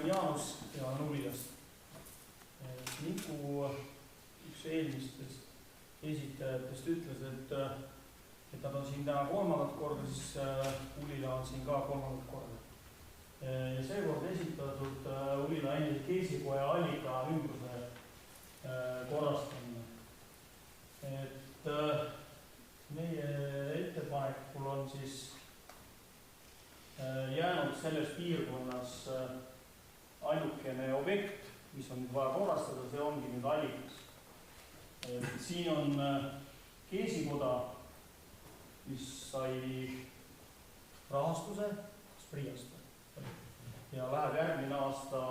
olen Jaanus ja olen Ulilast. Niku üks eelmistest esitajatest ütles, et nad on siin täna kolmandat korda, siis Ulila on siin ka kolmandat korda. Ja seekord esitatud Ulila endise Keisikoja allika ümbruse korrastamine. Et meie ettepanekul on siis jäänud selles piirkonnas ainukene objekt, mis on nüüd vaja korrastada, see ongi nüüd allikas. Siin on Keisikoda, mis sai rahastuse Spriast ja läheb järgmine aasta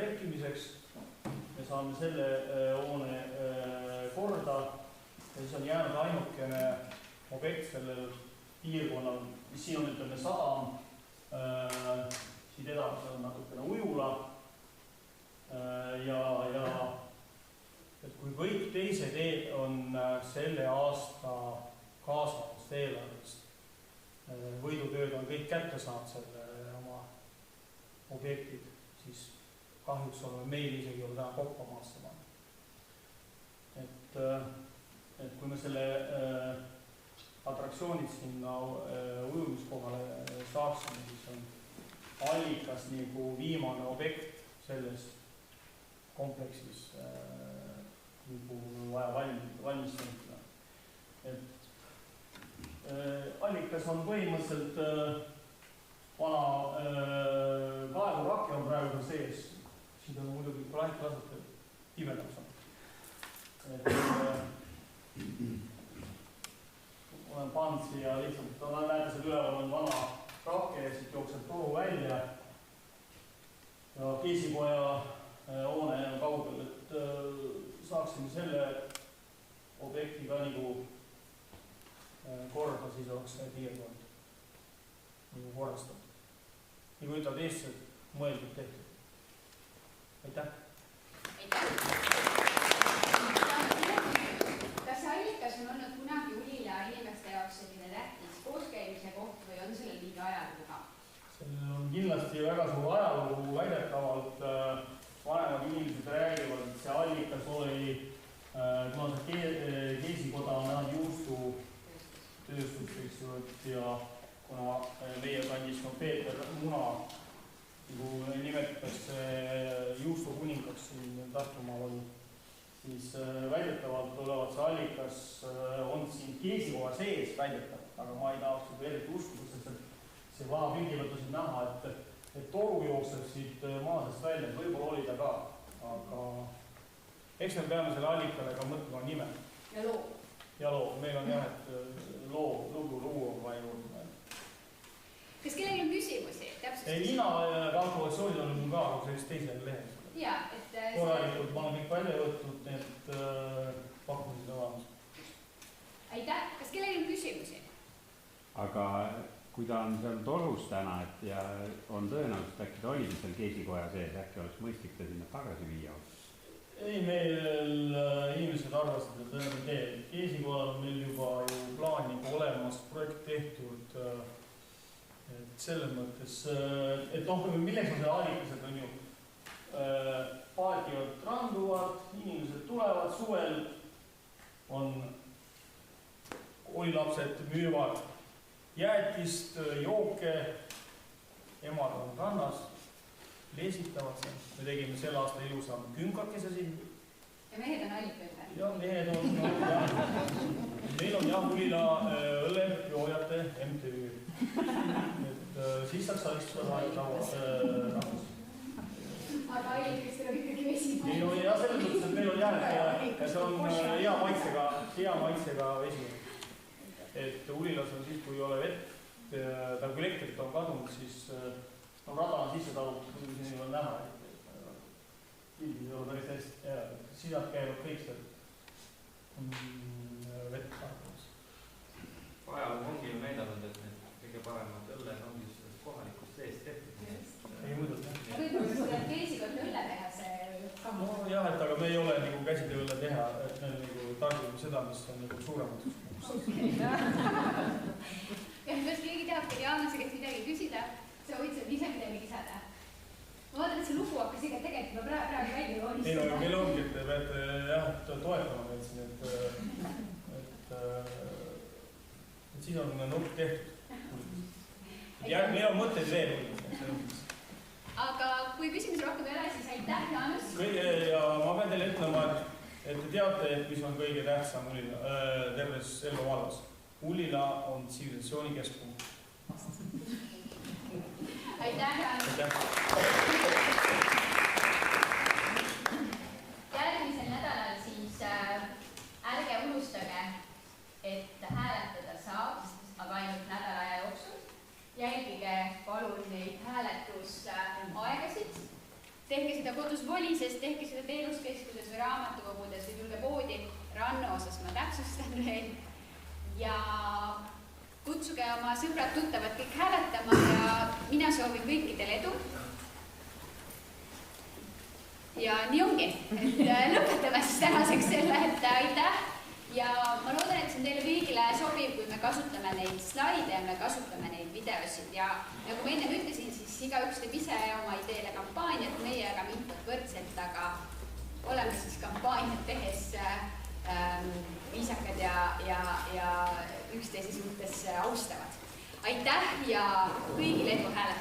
rekkimiseks. Me saame selle hoone korda ja siis on jäänud ainukene objekt sellel piirkonnal, mis siin on, ütleme, sadam, siit edasi on natukene ujula ja et kui kõik teised on selle aasta kaasavast eelarvest, võidutööd on kõik kätte saanud selle oma objektid, siis kahjuks oleme meil isegi ole täna koppa maasse pannud. Et kui me selle atraktsioonid sinna ujumiskohale saaksime, siis on allikas nagu viimane objekt selles kompleksis nagu vaja valmistada. Et allikas on põhimõtteliselt vana kaevurake on praegu sees. Siin on muidugi planeetlasete pimedaks on. Olen pannud siia lihtsalt, näete seal üleval on vana rake ja siit jookseb toru välja. Ja Keisikoja hoone on kaugel, et saaksime selle objekti ka nagu korda, siis oleks see piirkond nagu korrastatud. Nagu ütlevad eestlased, mõeldud tehtud. Aitäh! Aitäh! Kas see allikas on olnud kunagi Ulila inimeste jaoks selline tähtis kooskäimise koht või on sellel mingi ajalugu ka? Sellel on kindlasti väga suur ajalugu, väidetavalt vanemad inimesed räägivad, et see allikas oli, kuna see Keisikoda on näha juustutööstus, ja kuna meie kandis on Peeter Muna, nagu nimetatakse juustukuningaks siin Tartumaal oli, siis väidetavalt olevat see allikas on siin Keisikoja sees väidetavalt, aga ma ei tahaks seda eriti uskuda, sest see vana pildivõttu siin näha, et toru jookseb siit maasest välja, et võib-olla oli ta ka, aga eks me peame selle allikale ka mõtlema nime. Ja loo. Ja loo. Meil on jah, et lugu on vaja juurde. Kas kellelgi on küsimusi? Nina kalkulatsioonid on mul ka sellist teisel lehel. Jaa, et... Korralikult ma olen kõik välja võtnud, need pakkumised olemas. Aitäh! Kas kellelgi on küsimusi? Aga kui ta on seal torus täna ja on tõenäoliselt, äkki ta oligi seal Keisikoja sees, äkki oleks mõistlik ta sinna tagasi viia? Ei, meil inimesed arvasid, et tõenäoliselt tee. Keisikojal on meil juba ju plaan juba olemas, projekt tehtud. Et selles mõttes, et milleks on see allikas, et on ju paadivad randuvad, inimesed tulevad suvel, oli lapsed müüvad jäätist, jooke, emad on rannas, leesitavad seal. Me tegime selle aasta ilusa kümkakese siin. Ja mehed on allikaid või? Ja mehed on, meil on jah Ulila õllejoojate MTÜ. Et siis saaks alistada rahvus. Aga allikastel on ikkagi vesi. Meil on jah selles mõttes, et meil on jah, et see on hea maitsega vesi. Et Ulilas on siis, kui ei ole vett, ta kui elektrit on kadunud, siis rada on sisse talutud, kui siin ei ole näha. Pildid ei ole päris hästi jääb, et sisad käivad kõik seal vett tarkumas. Ajalugu ongi ju näidanud, et need kõige paremad õlled ongi sellest kohalikust seest tehtud. Ei muidugi. Võib-olla seda Keisikoja õlle teha see kammu? No jah, et aga me ei ole nagu käside õlle teha, et me nagu tarbime seda, mis on nagu suurematus. Kas keegi teab, kui Jaanuse käest midagi küsida, sa võid seal ise midagi lisada? Ma Ei no, meil ongi, et te peate jah, toetama meid siin, et siis on nurk tehtud. Meil on mõtteid veel. Aga kui küsimus rohkem ei ole, siis aitäh, Jaanus. Ja ma pean teile ütlema, et te teate, mis on kõige tähtsam Ulila terves Elva vallas. Ulila on tsivilisatsiooni keskpunkt. Aitäh, Jaanus. Järgmisel nädalal siis ärge unustage, et hääletada saab, aga ainult nädala aja jooksul. Jälgige palun neid hääletusaegasid. Tehke seda kodus volisest, tehke seda teenuskeskuses või raamatukogudes või tulge poodi. Ranno osas ma täpsustan veel. Ja kutsuge oma sõbrad tuttavad kõik hääletama ja mina soovin kõikidel edu. Ja nii ongi, et lõpetame siis tänaseks selle, et aitäh. Ja ma loodan, et see on teile kõigile sobiv, kui me kasutame neid slaide ja me kasutame neid videosid. Ja nagu ma enne ütlesin, siis igaüks teeb ise oma ideele kampaaniat, meie jagame infot võrdselt, aga oleme siis kampaaniat tehes viisakad ja üksteise suhtes austavad. Aitäh ja kõigile edu hääletada!